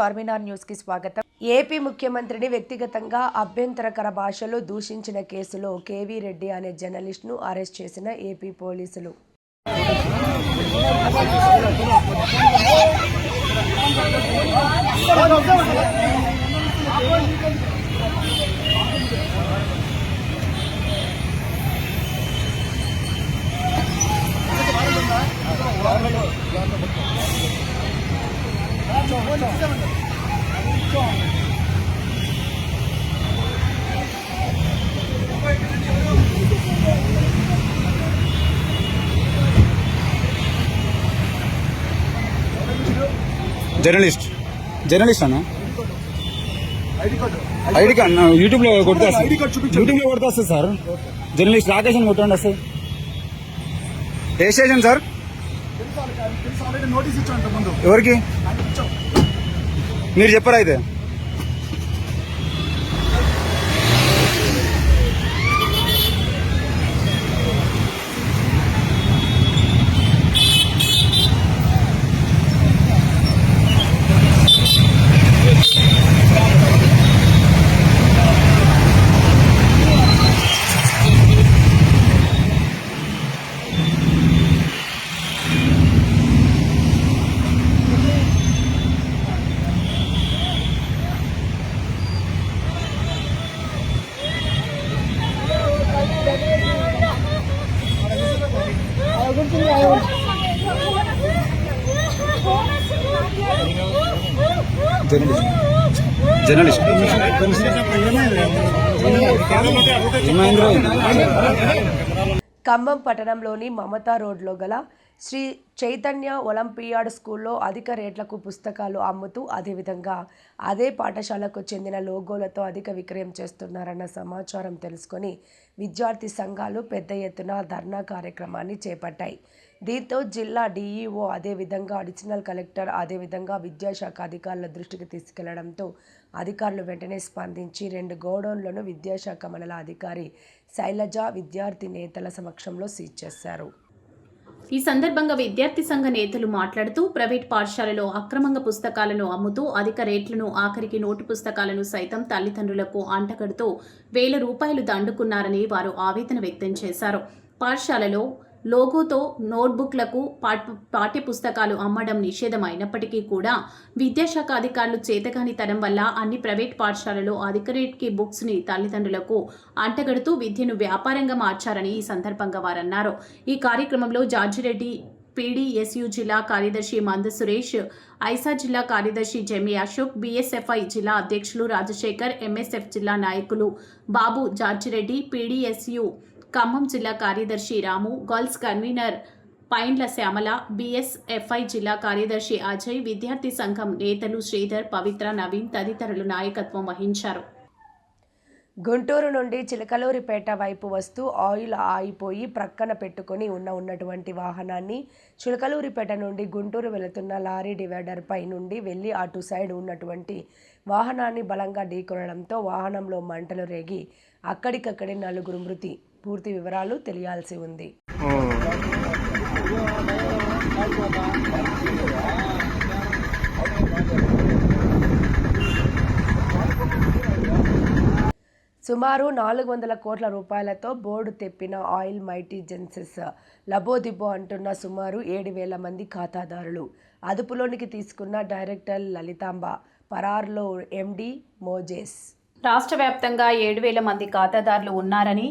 Charminar news కి స్వాగతం. AP ముఖ్యమంత్రిని వ్యక్తిగతంగా అభ్యంతరకర భాషలో దూషించిన కేసులో కేవీ రెడ్డి అనే జర్నలిస్ట్ ను అరెస్ట్ చేసిన ఏపీ పోలీసులు. జర్నలిస్ట్ అన్న ఐడి కార్డ్ యూట్యూబ్ లో కొడితే వస్తుంది సార్. జర్నలిస్ట్ రాకేష్ అని కొట్టండి వస్తుంది. ఏ స్టేషన్ సార్? ఎవరికి మీరు చెప్పారా అయితే? జర్నలిస్ట్ ఖమ్మం పట్టణంలోని మమతా రోడ్లో గల శ్రీ చైతన్య ఒలింపియాడ్ స్కూల్లో అధిక రేట్లకు పుస్తకాలు అమ్ముతూ అదేవిధంగా అదే పాఠశాలకు చెందిన లోగోలతో అధిక విక్రయం చేస్తున్నారన్న సమాచారం తెలుసుకొని విద్యార్థి సంఘాలు పెద్ద ఎత్తున ధర్నా కార్యక్రమాన్ని చేపట్టాయి. దీంతో జిల్లా డీఈఓ అదేవిధంగా అడిషనల్ కలెక్టర్ అదేవిధంగా విద్యాశాఖ అధికారుల దృష్టికి తీసుకెళ్లడంతో అధికారులు వెంటనే స్పందించి 2 గోడౌన్లను విద్యాశాఖ మండల అధికారి శైలజ విద్యార్థి నేతల సమక్షంలో సీజ్ చేశారు. ఈ సందర్భంగా విద్యార్థి సంఘ నేతలు మాట్లాడుతూ ప్రైవేట్ పాఠశాలలో అక్రమంగా పుస్తకాలను అమ్ముతూ అధిక రేట్లను ఆఖరికి నోటు పుస్తకాలను సైతం తల్లిదండ్రులకు అంటగడుతూ ₹1000 దండుకున్నారని వారు ఆవేదన వ్యక్తం చేశారు. పాఠశాలలో లోగోతో నోట్బుక్లకు పాఠ్య పుస్తకాలు అమ్మడం నిషేధం అయినప్పటికీ కూడా విద్యాశాఖ అధికారులు చేతకానితనం వల్ల అన్ని ప్రైవేట్ పాఠశాలలో అధిక రేట్కి బుక్స్ ని తల్లిదండ్రులకు అంటగడుతూ విద్యను వ్యాపారంగా మార్చారని ఈ సందర్భంగా వారన్నారు. ఈ కార్యక్రమంలో జార్జిరెడ్డి పీడీఎస్యు జిల్లా కార్యదర్శి మంద సురేష్, ఐసా జిల్లా కార్యదర్శి జెమి అశోక్, బీఎస్ఎఫ్ఐ జిల్లా అధ్యక్షులు రాజశేఖర్, ఎంఎస్ఎఫ్ జిల్లా నాయకులు బాబు, జార్జిరెడ్డి పీడీఎస్యు ఖమ్మం జిల్లా కార్యదర్శి రాము, గర్ల్స్ కన్వీనర్ పైండ్ల శ్యామల, బీఎస్ఎఫ్ఐ జిల్లా కార్యదర్శి అజయ్, విద్యార్థి సంఘం నేతలు శ్రీధర్, పవిత్ర, నవీన్ తదితరులు నాయకత్వం వహించారు. గుంటూరు నుండి చిలకలూరిపేట వైపు వస్తూ ఆయిల్ ఆగిపోయి ప్రక్కన పెట్టుకుని ఉన్నటువంటి వాహనాన్ని చిలకలూరిపేట నుండి గుంటూరు వెళుతున్న లారీ డివైడర్ పై నుండి వెళ్లి అటు సైడ్ ఉన్నటువంటి వాహనాన్ని బలంగా ఢీకొనడంతో వాహనంలో మంటలు రేగి అక్కడికక్కడే 4 మృతి. పూర్తి వివరాలు తెలియాల్సి ఉంది. సుమారు 400 కోట్ల రూపాయలతో బోర్డు తెప్పిన ఆయిల్ మైటీ జెన్సెస్ లబోదిబో అంటున్న సుమారు 7,000 మంది ఖాతాదారులు. అదుపులోనికి తీసుకున్న డైరెక్టర్ లలితాంబ, పరార్లో ఎండీ మోజేస్. రాష్ట్ర వ్యాప్తంగా 7,000 మంది ఖాతాదారులు ఉన్నారని,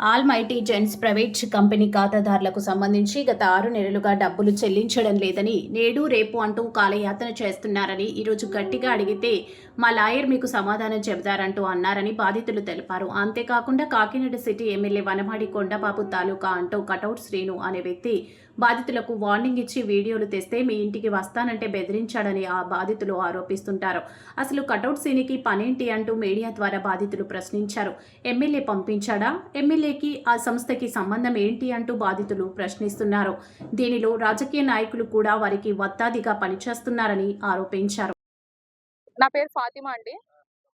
all mighty gents private company ఖాతాదారులకు సంబంధించి గత 6 నెలలుగా డబ్బులు చెల్లించడం లేదని, నేడు రేపు అంటూ కాలయాతన చేస్తున్నారని, ఈరోజు గట్టిగా అడిగితే మా లాయర్ మీకు సమాధానం చెబుతారంటూ అన్నారని బాధితులు తెలిపారు. అంతేకాకుండా కాకినాడ సిటీ ఎమ్మెల్యే వనమాడి కొండబాబు తాలూకా అంటూ కటౌట్ శ్రీను అనే వ్యక్తి బాధితులకు వార్నింగ్ ఇచ్చి వీడియోలు తెస్తే మీ ఇంటికి వస్తానంటే బెదిరించాడని ఆ బాధితులు ఆరోపిస్తుంటారు. అసలు కటౌట్ శ్రీనికి పనేంటి అంటూ మీడియా ద్వారా బాధితులు ప్రశ్నించారు. ఎమ్మెల్యే పంపించాడా? ఎమ్మెల్యేకి ఆ సంస్థకి సంబంధం ఏంటి అంటూ బాధితులు ప్రశ్నిస్తున్నారు. దీనిలో రాజకీయ నాయకులు కూడా వారికి వత్తాదిగా పనిచేస్తున్నారని ఆరోపించారు. నా పేరు ఫాతిమా అండి.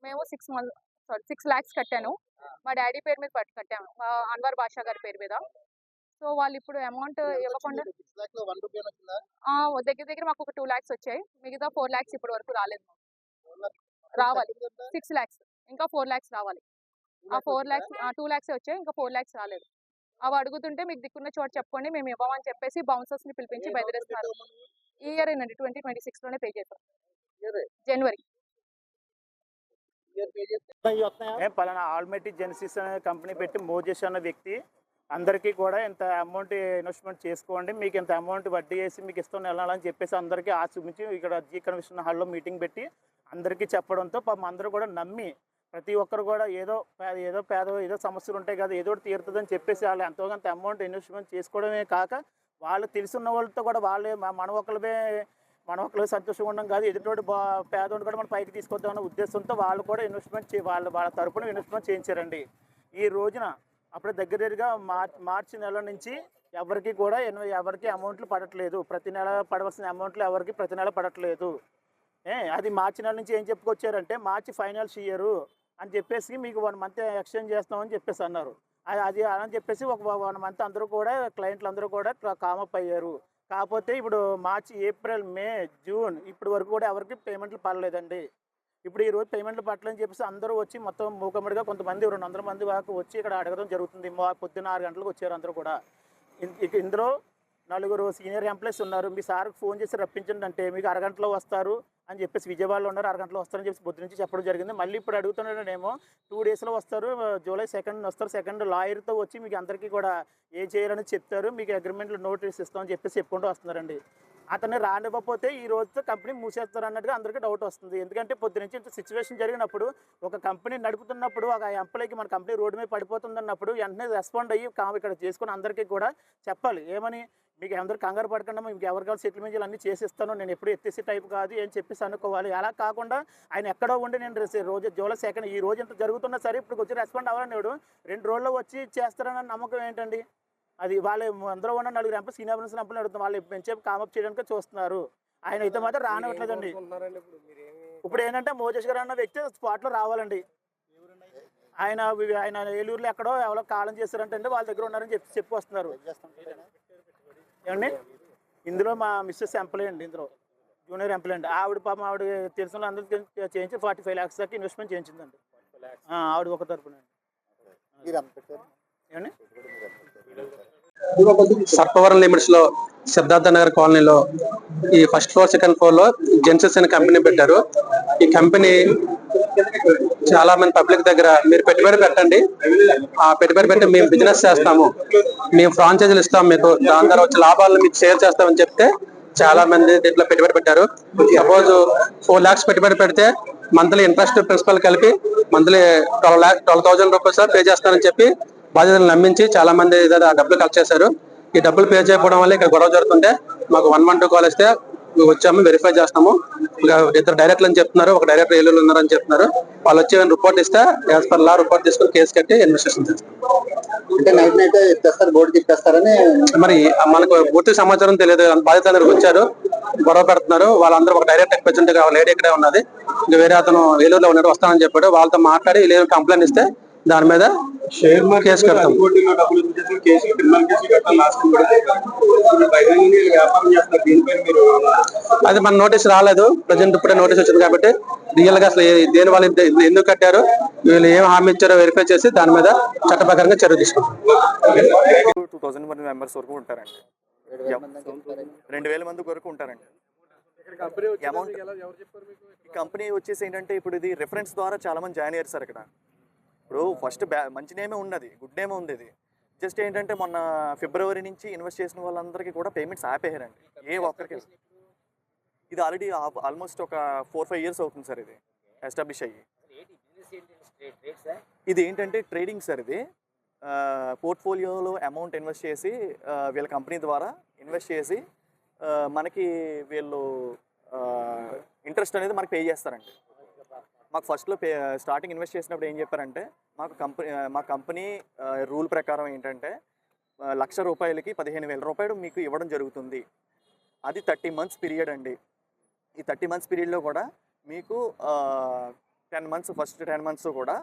మేము 6 lakhs కట్టాను. మా డాడీ పేరు మీద కట్టాము, అన్వర్ బాషా గారి పేరు మీద. సో వాళ్ళు ఇప్పుడు అమౌంట్ ఇవ్వకుండా దగ్గర దగ్గర మాకు ఒక 2 lakhs వచ్చాయి. మిగతా 4 lakhs ఇప్పటి వరకు రాలేదు. రావాలి 6 lakhs, ఇంకా 4 lakhs రావాలి. ఆ 4 lakhs 2 lakhs వచ్చాయి, ఇంకా 4 lakhs రాలేదు. అవి అడుగుతుంటే మీకు దిక్కున్న చోట చెప్పుకోండి మేము ఇవ్వమని చెప్పేసి బౌన్సర్స్ని పిలిపించి బెదిరిస్తున్నారు. ఈ ఇయర్ ఏనండి 2026లోనే పే చేస్తాం, జనవరి. పలానా ఆల్మెటీ జెన్సిస్ అనే కంపెనీ పెట్టి మోజెస్ అన్న వ్యక్తి అందరికీ కూడా ఇంత అమౌంట్ ఇన్వెస్ట్మెంట్ చేసుకోండి, మీకు ఇంత అమౌంట్ వడ్డీ వేసి మీకు ఇస్తాం వెళ్ళాలని చెప్పేసి అందరికీ చూపించి ఇక్కడ జీ కన్వెన్షన్ హాల్లో మీటింగ్ పెట్టి అందరికీ చెప్పడంతో పాపం అందరూ కూడా నమ్మి ప్రతి ఒక్కరు కూడా ఏదో సమస్యలు ఉంటాయి కదా, ఏదో ఒకటి తీరుతుందని చెప్పేసి వాళ్ళు ఎంతో కొంత అమౌంట్ ఇన్వెస్ట్మెంట్ చేసుకోవడమే కాక వాళ్ళు తెలుసున్న వాళ్ళతో కూడా వాళ్ళే మన ఒక్కరు సంతోషంగా ఉండడం కాదు, ఎదుటోడు పేదోడు కూడా మనం పైకి తీసుకొద్దామన్న ఉద్దేశంతో వాళ్ళు కూడా ఇన్వెస్ట్మెంట్ వాళ్ళ తరపున ఇన్వెస్ట్మెంట్ చేయించారండి. ఈ రోజున అప్పుడు దగ్గరగా మార్చి నెల నుంచి ఎవరికి అమౌంట్లు పడట్లేదు, ప్రతి నెల పడవలసిన అమౌంట్లు ఎవరికి ప్రతి నెల పడట్లేదు. అది మార్చి నెల నుంచి ఏం చెప్పుకొచ్చారంటే మార్చి ఫైనాన్స్ ఇయర్ అని చెప్పేసి మీకు 1 month ఎక్స్టెండ్ చేస్తామని చెప్పేసి అన్నారు. అది అని చెప్పేసి ఒక 1 month అందరూ కూడా క్లయింట్లు అందరూ కూడా కామప్ అయ్యారు. కాకపోతే ఇప్పుడు మార్చి, ఏప్రిల్, మే, జూన్ ఇప్పటి వరకు కూడా ఎవరికి పేమెంట్లు పడలేదండి. ఇప్పుడు ఈరోజు పేమెంట్లు పట్టలేని చెప్పేసి అందరూ వచ్చి మొత్తం మూకమ్మడిగా కొంతమంది 200 మంది వరకు వచ్చి ఇక్కడ అడగడం జరుగుతుంది. పొద్దున్న 6 గంటలకు వచ్చారు అందరూ కూడా. ఇందులో 4 సీనియర్ ఎంప్లాయీస్ ఉన్నారు. మీ సార్కి ఫోన్ చేసి రప్పించండి అంటే మీకు అరగంటలో వస్తారు అని చెప్పేసి విజయవాడలో ఉన్నారు, అరగంటలో వస్తారని చెప్పేసి పొద్దు నుంచి చెప్పడం జరిగింది. మళ్ళీ ఇప్పుడు అడుగుతున్నాడేమో 2 daysలో వస్తారు, జూలై 2nd వస్తారు. 2nd లాయర్తో వచ్చి మీకు అందరికీ కూడా ఏం చేయాలని చెప్తారు, మీకు అగ్రిమెంట్లో నోటీస్ ఇస్తామని చెప్పేసి చెప్పుకుంటూ వస్తున్నారండి. అతన్ని రానివ్వకపోతే ఈ రోజుతో కంపెనీ మూసేస్తారు అన్నట్టుగా అందరికీ డౌట్ వస్తుంది. ఎందుకంటే పొద్దు నుంచి ఇంత సిచ్యువేషన్ జరిగినప్పుడు ఒక కంపెనీ నడుపుతున్నప్పుడు ఒక ఎంప్లాయీకి మన కంపెనీ రోడ్డు మీద పడిపోతుందన్నప్పుడు వెంటనే రెస్పాండ్ అయ్యి ఇక్కడ చేసుకుని అందరికీ కూడా చెప్పాలి. ఏమని మీకు అందరూ కంగారు పడకుండా మీకు ఎవరు కావాలి సెటిల్మెంట్లు అన్నీ చేసిస్తాను, నేను ఎప్పుడు ఎత్తేసి టైప్ కాదు అని చెప్పేసి అనుకోవాలి. అలా కాకుండా ఆయన ఎక్కడో ఉండి నేను రోజు జూలై 2nd ఈ రోజు ఇంత జరుగుతున్నా సరే ఇప్పుడు వచ్చి రెస్పాండ్ అవ్వాలని 2 రోజుల్లో వచ్చి చేస్తారన్న నమ్మకం ఏంటండి? అది వాళ్ళు అందరూ ఉన్న 4 ఎంప్లాయీస్ సీనియర్ ఎంప్లాయీస్ అడుగుతున్నారు, వాళ్ళు పెంచే కామప్ చేయడానికి చూస్తున్నారు. ఆయన అయితే మాత్రం రానివ్వట్లేదండి. ఇప్పుడు ఏంటంటే మోజేష్ గారు అన్న వ్యక్తి స్పాట్లో రావాలండి. ఆయన ఏలూరులో ఎక్కడో ఎవరో కాలం చేశారంటే వాళ్ళ దగ్గర ఉన్నారని చెప్పి వస్తున్నారు. ఏమండి ఇందులో మా మిస్సెస్ ఎంప్లాయీ అండి, ఇందులో జూనియర్ ఎంప్లాయీ అండి. ఆవిడ పాపం ఆవిడ తెలిసిన అందరూ చేయించి 45 lakhs దాకా ఇన్వెస్ట్మెంట్ చేయించిందండి ఆవిడ ఒక తరపున. ఏమండి సర్పవరం లిమిట్స్ లో సిద్ధార్థ నగర్ కాలనీలో ఈ 1st floor 2nd floor లో జెన్సిస్ అనే కంపెనీ పెట్టారు. ఈ కంపెనీ చాలా మంది పబ్లిక్ దగ్గర మీరు పెట్టుబడి పెట్టండి, ఆ పెట్టుబడి పెట్టి మేము బిజినెస్ చేస్తాము, మేము ఫ్రాంచైజీలు ఇస్తాము, మీకు దాని ద్వారా వచ్చే లాభాలను మీకు షేర్ చేస్తామని చెప్తే చాలా మంది దీంట్లో పెట్టుబడి పెట్టారు. సపోజ్ 4 lakhs పెట్టుబడి పెడితే మంత్లీ ఇంట్రెస్ట్ ప్రిన్సిపల్ కలిపి మంత్లీ 12,000 రూపీస్ పే చేస్తానని చెప్పి బాధ్యతలు నమ్మించి చాలా మంది డబ్బులు కలెక్ట్ చేశారు. ఈ డబ్బులు పే చేయకపోవడం వల్ల ఇక్కడ గొడవ జరుగుతుంటే మాకు 112 కాల్ ఇస్తే వచ్చాము, వెరిఫై చేస్తాము. ఇంకా 2 డైరెక్టర్లు అని చెప్తున్నారు, ఒక డైరెక్టర్ ఏలూరు ఉన్నారని చెప్తున్నారు. వాళ్ళు వచ్చి రిపోర్ట్ ఇస్తే యాజ్ పర్ లా రిపోర్ట్ తీసుకుని కేసు కట్టి ఇన్వెస్టిగేషన్ చేస్తాం. అంటే నైట్ ఇచ్చేస్తారు, బోర్డుకి ఇచ్చేస్తారని మరి మనకు పూర్తి సమాచారం తెలియదు. బాధ్యత అందరికి వచ్చారు, గొడవ పెడుతున్నారు. వాళ్ళందరూ ఒక డైరెక్ట్ ఎక్స్పెక్ట్ లేడీ ఇక్కడే ఉన్నది, ఇంకా వేరే అతను ఏలూరులో ఉన్నాడు వస్తానని చెప్పాడు. వాళ్ళతో మాట్లాడి లేదు కంప్లైంట్ ఇస్తే దాని మీద కేసు కడతాం. అది మన నోటీస్ రాలేదు, ప్రజెంట్ ఇప్పుడే నోటీస్ వచ్చింది కాబట్టి రియల్ గా అసలు దేని వాళ్ళు ఎందుకు కట్టారు, వీళ్ళు ఏం హామీ ఇచ్చారో వెరిఫై చేసి దాని మీద చట్టప్రకారంగా చర్య తీసుకుంటాం. 2000 మంది మెంబర్స్ వరకు ఉంటారండి, 2000 మంది వరకు ఉంటారండి. ఈ కంపెనీ వచ్చేసి ఏంటంటే ఇప్పుడు ఇది రిఫరెన్స్ ద్వారా చాలా మంది జాయిన్ అయ్యారు సార్. ఇక్కడ ఇప్పుడు ఫస్ట్ మంచి నేమే ఉన్నది, గుడ్ నేమే ఉంది. ఇది జస్ట్ ఏంటంటే మొన్న ఫిబ్రవరి నుంచి ఇన్వెస్ట్ చేసిన వాళ్ళందరికీ కూడా పేమెంట్స్ ఆపేయారండి, ఏ ఒక్కరికి. ఇది ఆల్రెడీ ఆల్మోస్ట్ ఒక 4-5 years అవుతుంది సార్ ఇది ఎస్టాబ్లిష్ అయ్యి. ఇది ఏంటంటే ట్రేడింగ్ సార్. ఇది పోర్ట్ఫోలియోలో అమౌంట్ ఇన్వెస్ట్ చేసి వీళ్ళ కంపెనీ ద్వారా ఇన్వెస్ట్ చేసి మనకి వీళ్ళు ఇంట్రెస్ట్ అనేది మనకి పే చేస్తారండి. మాకు ఫస్ట్లో స్టార్టింగ్ ఇన్వెస్ట్ చేసినప్పుడు ఏం చెప్పారంటే మా కంపెనీ రూల్ ప్రకారం ఏంటంటే ₹1,00,000కి 15,000 రూపాయలు మీకు ఇవ్వడం జరుగుతుంది. అది 30 months పీరియడ్ అండి. ఈ 30 months పీరియడ్లో కూడా మీకు 10 months ఫస్ట్ 10 months కూడా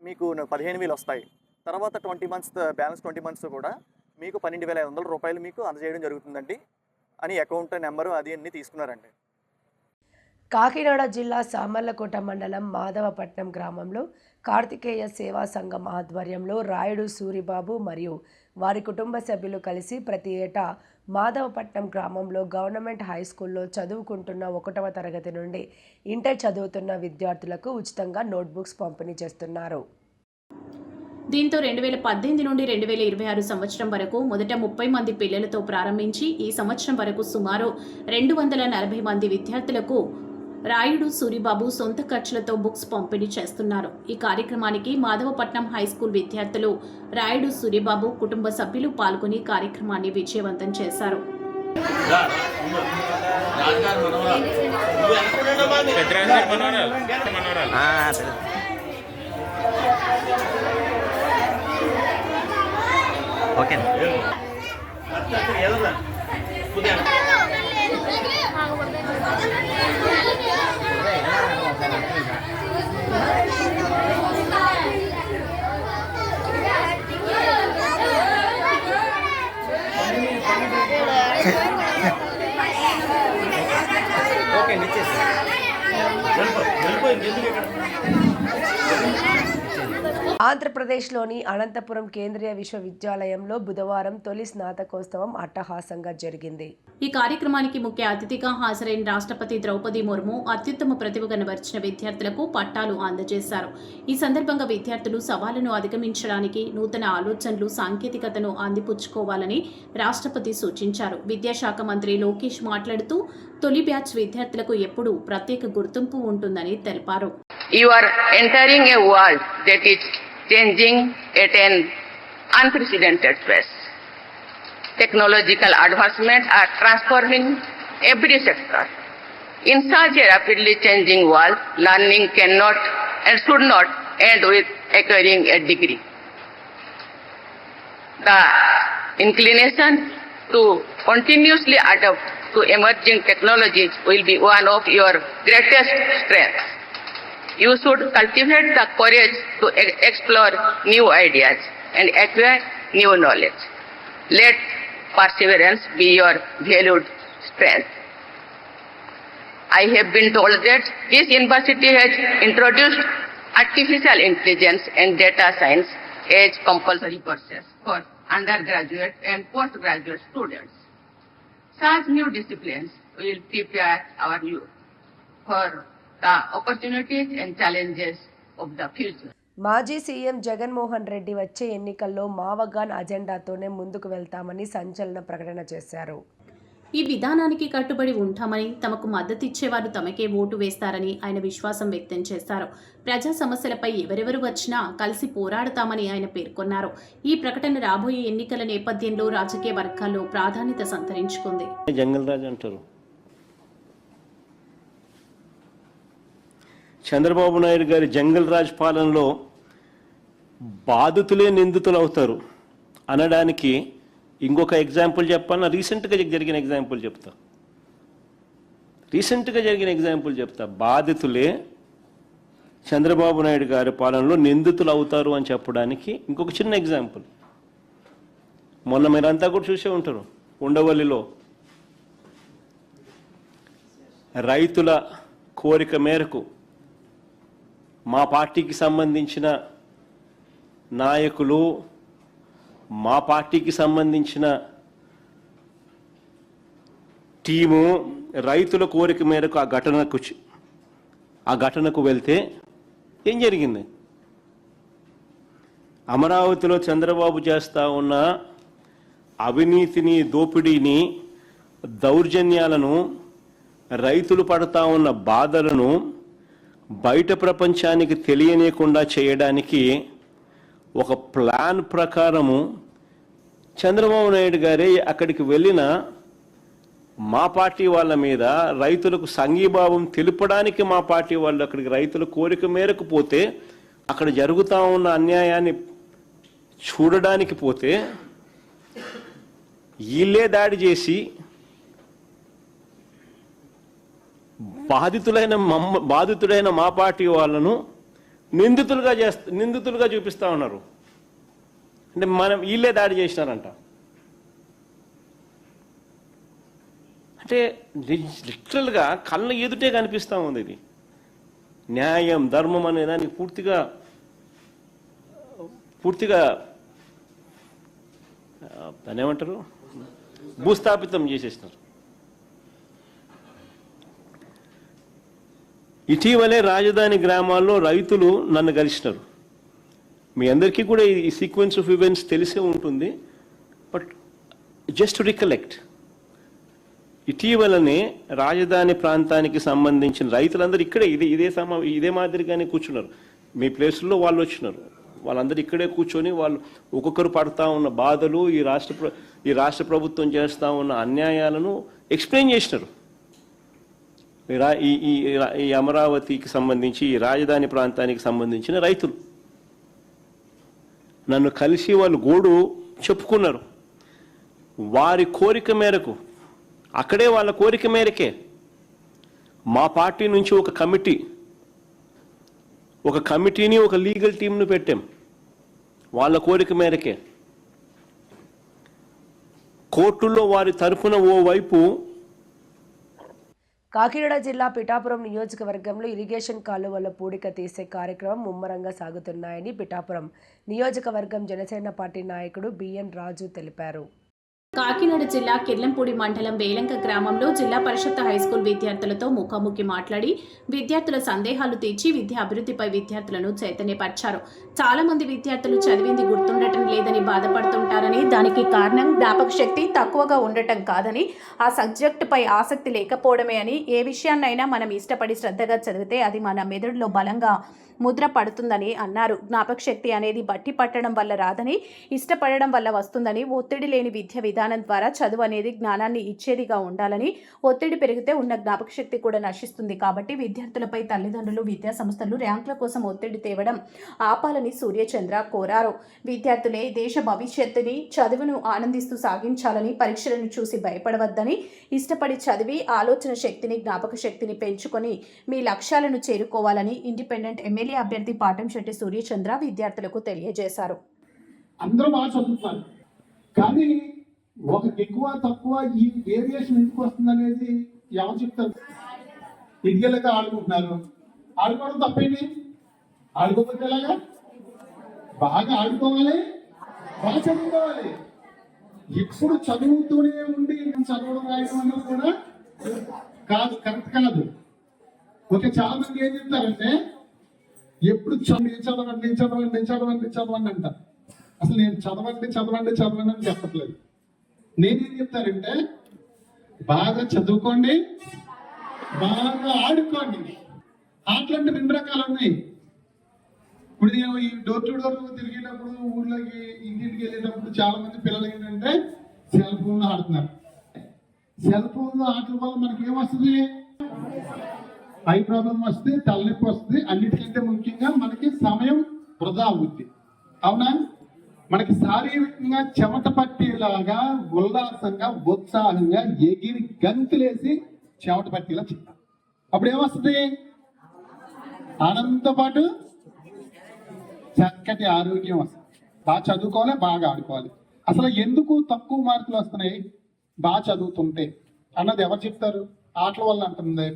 మీకు 15,000 వస్తాయి. తర్వాత 20 months బ్యాలెన్స్ 20 months కూడా మీకు 12,500 రూపాయలు మీకు అందజేయడం జరుగుతుందండి అని అకౌంట్ నెంబరు అది అన్నీ తీసుకున్నారండి. కాకినాడ జిల్లా సామర్లకోట మండలం మాధవపట్నం గ్రామంలో కార్తికేయ సేవా సంఘం ఆధ్వర్యంలో రాయుడు సూరిబాబు మరియు వారి కుటుంబ సభ్యులు కలిసి ప్రతి ఏటా మాధవపట్నం గ్రామంలో గవర్నమెంట్ హై స్కూల్లో చదువుకుంటున్న 1వ తరగతి నుండి ఇంటర్ చదువుతున్న విద్యార్థులకు ఉచితంగా నోట్బుక్స్ పంపిణీ చేస్తున్నారు. దీంతో 2018 నుండి 2026 సంవత్సరం వరకు మొదట 30 మంది పిల్లలతో ప్రారంభించి ఈ సంవత్సరం వరకు సుమారు 240 మంది విద్యార్థులకు రాయుడు సూరిబాబు సొంత ఖర్చులతో బుక్స్ పంపిణీ చేస్తున్నారు. ఈ కార్యక్రమానికి మాధవపట్నం హై స్కూల్ విద్యార్థులు రాయుడు సూరిబాబు కుటుంబ సభ్యులు పాల్గొని కార్యక్రమాన్ని విజయవంతం చేశారు. ఓకే ఓకే నిచ్చేసి ఆంధ్రప్రదేశ్లోని అనంతపురం కేంద్రీయ విశ్వవిద్యాలయంలో బుధవారం తొలి స్నాతకోత్సవం అట్టహాసంగా జరిగింది. ఈ కార్యక్రమానికి ముఖ్య అతిథిగా హాజరైన రాష్ట్రపతి ద్రౌపది ముర్ము అత్యుత్తమ ప్రతిభ కనబరిచిన విద్యార్థులకు పట్టాలు అందజేశారు. ఈ సందర్భంగా విద్యార్థులు సవాళ్లను అధిగమించడానికి నూతన ఆలోచనలు, సాంకేతికతను అందిపుచ్చుకోవాలని రాష్ట్రపతి సూచించారు. విద్యాశాఖ మంత్రి లోకేష్ మాట్లాడుతూ తొలి బ్యాచ్ విద్యార్థులకు ఎప్పుడూ ప్రత్యేక గుర్తింపు ఉంటుందని తెలిపారు. You are entering a world that is changing at an unprecedented pace. Technological advancements are transforming every sector. In such a rapidly changing world, learning cannot and should not end with acquiring a degree. The inclination to continuously adapt to emerging technologies will be one of your greatest strengths. You should cultivate the courage to explore new ideas and acquire new knowledge. Let perseverance be your valued strength. I have been told that this university has introduced artificial intelligence and data science as compulsory courses for undergraduate and postgraduate students. Such new disciplines will prepare our youth for the opportunities and challenges of the future. మాజీ CM Jaganmohan Reddy వచ్చే ఎన్నికల్లో మావగాన్ అజెండాతోనే ముందుకు వెళ్తామని సంచలన ప్రకటన చేశారు. ఈ విధానానికి కట్టుబడి ఉంటామని, తమకు మద్దతిచ్చేవారు తమకే ఓటు వేస్తారని ఆయన విశ్వాసం వ్యక్తం చేశారు. ప్రజా సమస్యలపై ఎవరెవరు వచ్చినా కలిసి పోరాడతామని ఆయన పేర్కొన్నారు. ఈ ప్రకటన రాబోయే ఎన్నికల నేపథ్యంలో రాజకీయ వర్గాల్లో ప్రాధాన్యత సంతరించుకుంది. జంగల్ రాజ్ అంటారు. చంద్రబాబు నాయుడు గారి జంగల్ రాజ్ పాలనలో బాధితులే నిందితులు అవుతారు అనడానికి ఇంకొక ఎగ్జాంపుల్ చెప్పాలన్నా రీసెంట్గా జరిగిన ఎగ్జాంపుల్ చెప్తా. బాధితులే చంద్రబాబు నాయుడు గారి పాలనలో నిందితులు అవుతారు అని చెప్పడానికి ఇంకొక చిన్న ఎగ్జాంపుల్. మొన్న మీరంతా కూడా చూసే ఉంటారు, ఉండవల్లిలో రైతుల కోరిక మేరకు మా పార్టీకి సంబంధించిన నాయకులు, మా పార్టీకి సంబంధించిన టీము రైతుల కోరిక మేరకు ఆ ఘటనకు వెళ్తే ఏం జరిగింది? అమరావతిలో చంద్రబాబు చేస్తా ఉన్న అవినీతిని, దోపిడీని, దౌర్జన్యాలను, రైతులు పడతా ఉన్న బాధలను బయట ప్రపంచానికి తెలియనీయకుండా చేయడానికి ఒక ప్లాన్ ప్రకారము చంద్రబాబు నాయుడు గారే అక్కడికి వెళ్ళిన మా పార్టీ వాళ్ళ మీద రైతులకు సంఘీభావం తెలుపడానికి మా పార్టీ వాళ్ళు అక్కడికి రైతుల కోరిక మేరకు పోతే, అక్కడ జరుగుతూ ఉన్న అన్యాయాన్ని చూడడానికి పోతే వీళ్ళే దాడి చేసి బాధితుడైన మా పార్టీ వాళ్ళను నిందితులుగా చూపిస్తా ఉన్నారు. అంటే వీళ్ళే దాడి చేసినారంట. అంటే లిటరల్గా కళ్ళ ఎదుటే కనిపిస్తూ ఉంది ఇది. న్యాయం ధర్మం అనే దానికి పూర్తిగా దాన్ని ఏమంటారు, భూస్థాపితం చేసేసినారు. ఇటీవలే రాజధాని గ్రామాల్లో రైతులు నన్ను కలిసినారు. మీ అందరికీ కూడా ఈ సీక్వెన్స్ ఆఫ్ ఈవెంట్స్ తెలిసే ఉంటుంది. బట్ జస్ట్ టు రికలెక్ట్, ఇటీవలనే రాజధాని ప్రాంతానికి సంబంధించిన రైతులందరూ ఇక్కడే ఇదే మాదిరిగానే కూర్చున్నారు. మీ ప్లేసుల్లో వాళ్ళు వచ్చినారు. వాళ్ళందరూ ఇక్కడే కూర్చొని వాళ్ళు ఒక్కొక్కరు పడతా ఉన్న బాధలు, ఈ రాష్ట్ర ప్రభుత్వం చేస్తూ ఉన్న అన్యాయాలను ఎక్స్ప్లెయిన్ చేసినారు. ఈ అమరావతికి సంబంధించి, ఈ రాజధాని ప్రాంతానికి సంబంధించిన రైతులు నన్ను కలిసి వాళ్ళు గోడు చెప్పుకున్నారు. వారి కోరిక మేరకు, అక్కడే వాళ్ళ కోరిక మేరకే మా పార్టీ నుంచి ఒక కమిటీని ఒక లీగల్ టీంను పెట్టాం. వాళ్ళ కోరిక మేరకే కోర్టుల్లో వారి తరఫున ఓవైపు కాకినాడ జిల్లా పిఠాపురం నియోజకవర్గంలో ఇరిగేషన్ కాలువల పూడిక తీసే కార్యక్రమం ముమ్మరంగా సాగుతున్నాయని పిఠాపురం నియోజకవర్గం జనసేన పార్టీ నాయకుడు బిఎన్ రాజు తెలిపారు. కాకినాడ జిల్లా కిర్లంపూడి మండలం వేలంక గ్రామంలో జిల్లా పరిషత్ హైస్కూల్ విద్యార్థులతో ముఖాముఖి మాట్లాడి విద్యార్థుల సందేహాలు తీర్చి విద్యా అభివృద్ధిపై విద్యార్థులను చైతన్యపరిచారు. చాలా మంది విద్యార్థులు చదివింది గుర్తుండటం లేదని బాధపడుతుంటారని, దానికి కారణం జ్ఞాపక శక్తి తక్కువగా ఉండటం కాదని, ఆ సబ్జెక్టుపై ఆసక్తి లేకపోవడమే అని, ఏ విషయాన్నైనా మనం ఇష్టపడి శ్రద్ధగా చదివితే అది మన మెదడులో బలంగా ముద్ర పడుతుందని అన్నారు. జ్ఞాపక శక్తి అనేది బట్టి పట్టడం వల్ల రాదని, ఇష్టపడడం వల్ల వస్తుందని, ఒత్తిడి లేని విద్య విధానం ద్వారా చదువు అనేది జ్ఞానాన్ని ఇచ్చేదిగా ఉండాలని, ఒత్తిడి పెరిగితే ఉన్న జ్ఞాపక శక్తి కూడా నశిస్తుంది. కాబట్టి విద్యార్థులపై తల్లిదండ్రులు, విద్యా సంస్థలు ర్యాంకుల కోసం ఒత్తిడి తేవడం ఆపాలని సూర్యచంద్ర కోరారు. విద్యార్థులే దేశ భవిష్యత్తుని, చదువును ఆనందిస్తూ సాగించాలని, పరీక్షలను చూసి భయపడవద్దని, ఇష్టపడి చదివి ఆలోచన శక్తిని, జ్ఞాపక శక్తిని పెంచుకొని మీ లక్ష్యాలను చేరుకోవాలని ఇండిపెండెంట్ ఎమ్మెల్యే అభ్యర్థి పాటంశెట్టి సూర్యచంద్ర విద్యార్థులకు తెలియజేశారు. అందరూ బాగా చదువుతున్నారు, కానీ ఒక ఎక్కువ తక్కువ ఈ వేరియేషన్ ఎందుకు వస్తుంది అనేది ఎవరు చెప్తారు? ఇంటికెళ్ళక ఆడుకుంటున్నారు. ఆడుకోవడం తప్పేంటి? ఆడుకోకపోతే ఎలాగా? బాగా ఆడుకోవాలి, బాగా చదువుకోవాలి. ఎప్పుడు చదువుతూనే ఉండి చదవడం రాయడం అనేది కూడా కాదు, కరెక్ట్ కాదు. ఓకే, చాలా మంది ఏం చెప్తారంటే ఎప్పుడు చదవండి అంట. అసలు నేను చదవండి అని చెప్పట్లేదు. నేనేం చెప్తానంటే బాగా చదువుకోండి, బాగా ఆడుకోండి. ఆటలంటే 2 రకాలు ఉన్నాయి. ఇప్పుడు నేను ఈ డోర్ టు డోర్ తిరిగేటప్పుడు, ఊర్లోకి ఇంటింటికి వెళ్ళేటప్పుడు చాలా మంది పిల్లలు ఏంటంటే సెల్ ఫోన్లో ఆడుతున్నారు. సెల్ ఫోన్లో ఆటల వల్ల మనకి ఏమొస్తుంది? ఐ ప్రాబ్లం వస్తే, తలనొప్పి వస్తుంది. అన్నిటికంటే ముఖ్యంగా మనకి సమయం వృధా అవుద్ది. అవునా? మనకి శారీరకంగా చెమట పట్టేలాగా, ఉల్లాసంగా, ఉత్సాహంగా ఎగిరి గంతులేసి చెమట పట్టేలా చెప్తాం. అప్పుడు ఏమొస్తుంది? ఆనందంతో పాటు చక్కటి ఆరోగ్యం వస్తుంది. బాగా చదువుకోవాలి, బాగా ఆడుకోవాలి. అసలు ఎందుకు తక్కువ మార్కులు వస్తున్నాయి బాగా చదువుతుంటే అన్నది ఎవరు చెప్తారు? ఆటల వల్ల అంటుంది.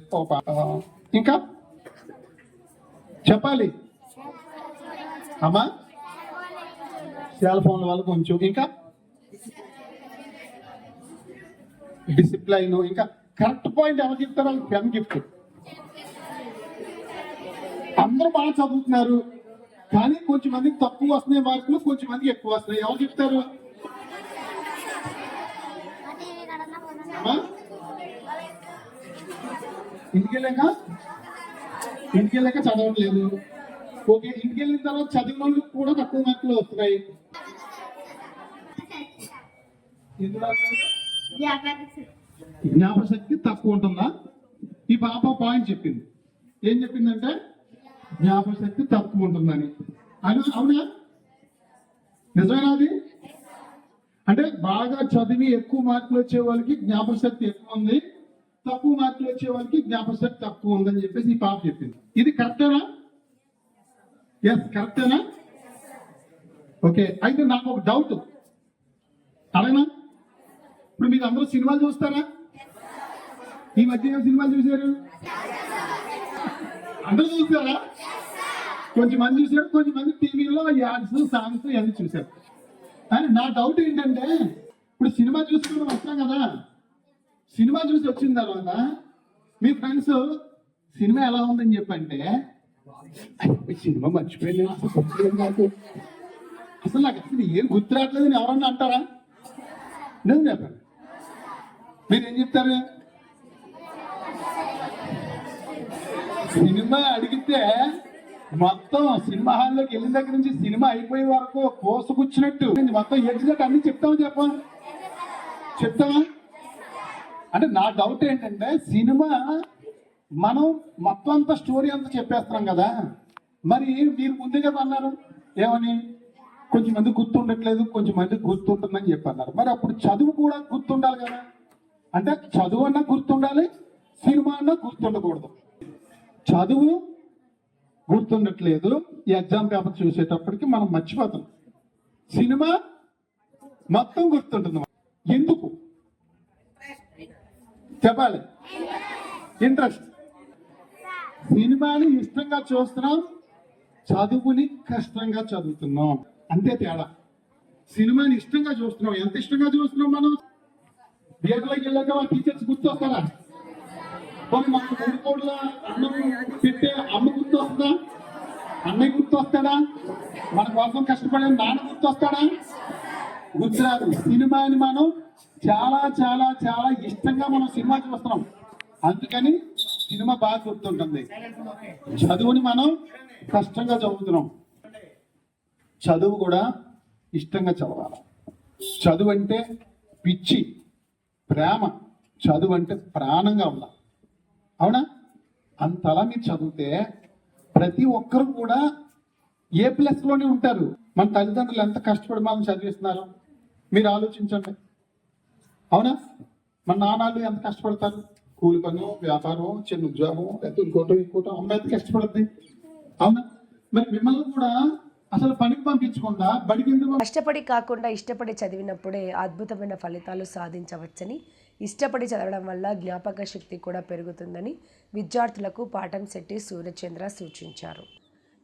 ఇంకా చెప్పాలి అమ్మా, సెల్ ఫోన్ల వల్ల కొంచెం, ఇంకా డిసిప్లైన్, ఇంకా కరెక్ట్ పాయింట్ ఎవరు చెప్తారు? Pen gift. అందరూ బాగా చదువుతున్నారు, కానీ కొంచెం మందికి తక్కువ వస్తున్నాయి మార్కులు, కొంచెం మందికి ఎక్కువ వస్తున్నాయి. ఎవరు చెప్తారు? ఇంటికెళ్ళాక చదవట్లేదు. ఓకే, ఇంటికి వెళ్ళిన తర్వాత చదివిన వాళ్ళకి కూడా తక్కువ మార్కులు వస్తున్నాయి. జ్ఞాపక శక్తి తక్కువ ఉంటుందా? ఈ పాప పాయింట్ చెప్పింది. ఏం చెప్పిందంటే జ్ఞాపక శక్తి తక్కువ ఉంటుందని. అవునా? నిజమేనా అది? అంటే బాగా చదివి ఎక్కువ మార్కులు వచ్చే వాళ్ళకి జ్ఞాపక శక్తి ఎక్కువ ఉంది, తక్కువ మార్కులు వచ్చే వాళ్ళకి జ్ఞాపక శక్తి తక్కువ ఉందని చెప్పేసి ఈ పాప చెప్పింది. ఇది కరెక్టేనా? ఎస్, కరెక్టేనా? ఓకే, అయితే నాకు ఒక డౌట్ అడగనా? ఇప్పుడు మీరు అందరూ సినిమాలు చూస్తారా? ఈ మధ్య ఏం సినిమాలు చూశారు? అందరూ చూసారా? కొంచెం మంది చూశారు, కొంచెం మంది టీవీలో యాడ్స్, సాంగ్స్ ఇవన్నీ చూశారు. కానీ నా డౌట్ ఏంటంటే, ఇప్పుడు సినిమా చూసుకుని వస్తాం కదా, సినిమా చూసి వచ్చిన తర్వాత మీ ఫ్రెండ్స్ సినిమా ఎలా ఉందని చెప్పంటే, సినిమా మర్చిపోయింది అసలు నాకు అసలు ఏం గుర్తు రావట్లేదు అని ఎవరన్నా అంటారా? నేను చెప్పండి, మీరేం చెప్తారు? సినిమా అడిగితే మొత్తం సినిమా హాల్లోకి వెళ్ళిన దగ్గర నుంచి సినిమా అయిపోయే వరకు కోసుకొచ్చినట్టు మొత్తం ఎగ్జాక్ట్ అన్ని చెప్తామా? అంటే నా డౌట్ ఏంటంటే, సినిమా మనం మొత్తం అంతా స్టోరీ అంతా చెప్పేస్తున్నాం కదా, మరి మీరు ముందే కదా అన్నారు ఏమని, కొంచెం మంది గుర్తుండట్లేదు, కొంచెం మంది గుర్తుంటుందని చెప్పన్నారు. మరి అప్పుడు చదువు కూడా గుర్తుండాలి కదా, అంటే చదువు అన్నా గుర్తుండాలి, సినిమా అన్నా గుర్తుండకూడదు. చదువు గుర్తుండట్లేదు, ఈ ఎగ్జామ్ పేపర్ చూసేటప్పటికి మనం మర్చిపోతాం. సినిమా మొత్తం గుర్తుంటుంది. ఎందుకు చెప్పాలి? ఇంట్రెస్ట్. సినిమాని ఇష్టంగా చూస్తున్నాం, చదువుని కష్టంగా చదువుతున్నాం, అంతే తేడా. సినిమాని ఇష్టంగా చూస్తున్నాం. ఎంత ఇష్టంగా చూస్తున్నాం మనం? థియేటర్లోకి వెళ్ళాక మా టీచర్స్ గుర్తొస్తారా? మనకు 3 కోట్ల అన్నం పెట్టే అమ్మ గుర్తొస్తుందా? అన్నయ్య గుర్తొస్తాడా? మన కోసం కష్టపడే నాన్న గుర్తొస్తాడా? గుర్తురాదు. సినిమాని మనం చాలా చాలా చాలా ఇష్టంగా మనం సినిమా చూస్తున్నాం, అందుకని సినిమా బాగా గుర్తుంటుంది. చదువుని మనం కష్టంగా చదువుతున్నాం. చదువు కూడా ఇష్టంగా చదవాలి. చదువు అంటే పిచ్చి, ప్రేమ. చదువు అంటే ప్రాణంగా ఉండాలి. అవునా? అంతలా మీరు చదివితే ప్రతి ఒక్కరు కూడా A+లోనే ఉంటారు. మన తల్లిదండ్రులు ఎంత కష్టపడి మనం చదివిస్తున్నారు మీరు ఆలోచించండి. అవునా? మన నాన్నలు ఎంత కష్టపడతారు? కూలి పని, వ్యాపారం, చిన్న ఉద్యోగం, లేకపోతే ఇంకోటో అమ్మ ఎంత కష్టపడుతుంది. అవునా? మరి మిమ్మల్ని కూడా అసలు పనికి పంపించకుండా బడికి ఎందుకు? కష్టపడి కాకుండా ఇష్టపడి చదివినప్పుడే అద్భుతమైన ఫలితాలు సాధించవచ్చని, ఇష్టపడి చదవడం వల్ల జ్ఞాపక శక్తి కూడా పెరుగుతుందని విద్యార్థులకు పాటంశెట్టి సూర్యచంద్ర సూచించారు.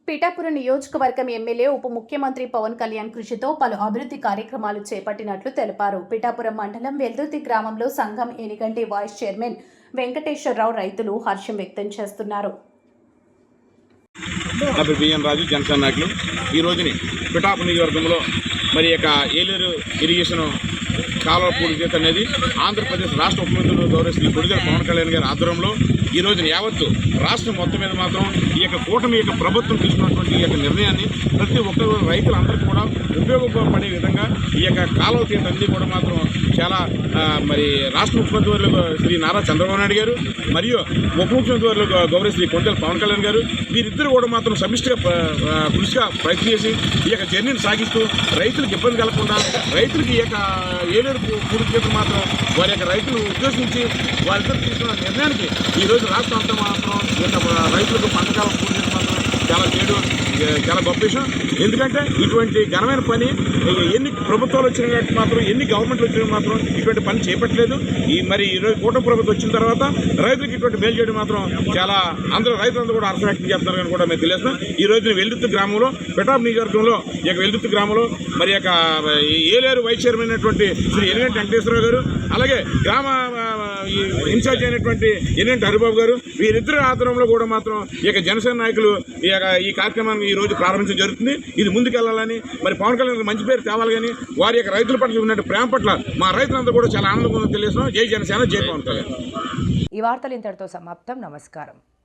పిఠాపురం నియోజకవర్గం ఎమ్మెల్యే ఉప ముఖ్యమంత్రి పవన్ కళ్యాణ్ కృషితో పలు అభివృద్ధి కార్యక్రమాలు చేపట్టినట్లు తెలిపారు. పిఠాపురం మండలం వెల్దుర్తి గ్రామంలో సంఘం ఎనిగంటి వైస్ చైర్మన్ వెంకటేశ్వరరావు రైతులు హర్షం వ్యక్తం చేస్తున్నారు. నా పేరు బిఎన్ రాజు, జనసేన నాయకులు. ఈ రోజుని పిఠాపురం నియోజకవర్గంలో మరి యొక్క ఏలేరు ఇరిగేషన్ కాలువ పూర్తి చేత అనేది ఆంధ్రప్రదేశ్ రాష్ట్ర ముఖ్యమంత్రులు గౌరవ శ్రీ గుడిగల పవన్ కళ్యాణ్ గారి ఆధ్వర్యంలో ఈ రోజున యావత్తు రాష్ట్రం మొత్తం మీద మాత్రం ఈ యొక్క కూటమి యొక్క ప్రభుత్వం తీసుకున్నటువంటి ఈ యొక్క నిర్ణయాన్ని ప్రతి ఒక్కరు రైతులందరికీ కూడా ఉపయోగపడే విధంగా ఈ యొక్క కాలువ తీత అన్ని కూడా మాత్రం చాలా మరి రాష్ట్ర ముఖ్యమంత్రి వర్యులు శ్రీ నారా చంద్రబాబు నాయుడు గారు మరియు ఉప ముఖ్యమంత్రి వర్యులు గౌరవ శ్రీ గుడిగల పవన్ కళ్యాణ్ గారు వీరిద్దరు కూడా మాత్రం సమిష్టిగా కృషిగా ప్రయత్నం చేసి ఈ యొక్క జర్నీని సాగిస్తూ రైతులకు ఇబ్బంది కలగకుండా రైతులకి ఈ యొక్క ఏలేరు పూర్తి చేత మాత్రం వారి యొక్క రైతులు ఉద్దేశించి వారిద్దరు తీసుకున్న నిర్ణయానికి ఈరోజు రాష్ట్రం అంతా మాత్రం ఈ యొక్క రైతులకు పంటకాలం పూర్తి చేసి మాత్రం చాలా గొప్ప విషయం. ఎందుకంటే ఇటువంటి ఘనమైన పని ఎన్ని ప్రభుత్వాలు వచ్చినా మాత్రం, ఎన్ని గవర్నమెంట్లు వచ్చినా మాత్రం ఇటువంటి పని చేపట్టలేదు. మరి ఈరోజు కూటమి ప్రభుత్వం వచ్చిన తర్వాత రైతులకు ఇటువంటి మేలు చేయడం మాత్రం చాలా అందరూ రైతులందరూ కూడా హర్షం వ్యక్తం చేస్తున్నారని కూడా మేము తెలియజేస్తున్నాం. ఈ రోజు వెల్దుర్తి గ్రామంలో, పిఠాపురం నియోజకవర్గంలో ఈ యొక్క వెల్దుర్తి గ్రామంలో మరి యొక్క ఏలేరు వైస్ చైర్మన్ అయినటువంటి శ్రీ ఎనిగంటి వెంకటేశ్వరరావు గారు, అలాగే గ్రామ ఇన్ఛార్జ్ అయినటువంటి ఎనిగంటి హరిబాబు గారు, వీరిద్దరి ఆధ్వర్యంలో కూడా మాత్రం ఈ యొక్క జనసేన నాయకులు ఈ కార్యక్రమాన్ని ఈ రోజు ప్రారంభించడం జరుగుతుంది. ఇది ముందుకెళ్లాలని, మరి పవన్ కళ్యాణ్ మంచి పేరు తేవాలి, కానీ వారి యొక్క రైతుల పట్ల ఉన్నట్టు ప్రేమ పట్ల మా రైతులందరూ కూడా చాలా ఆనందంగా తెలియజేస్తున్నాం. జై జనసేన, జై పవన్ కళ్యాణ్. ఈ వార్తలు ఇంతటితో సమాప్తం. నమస్కారం.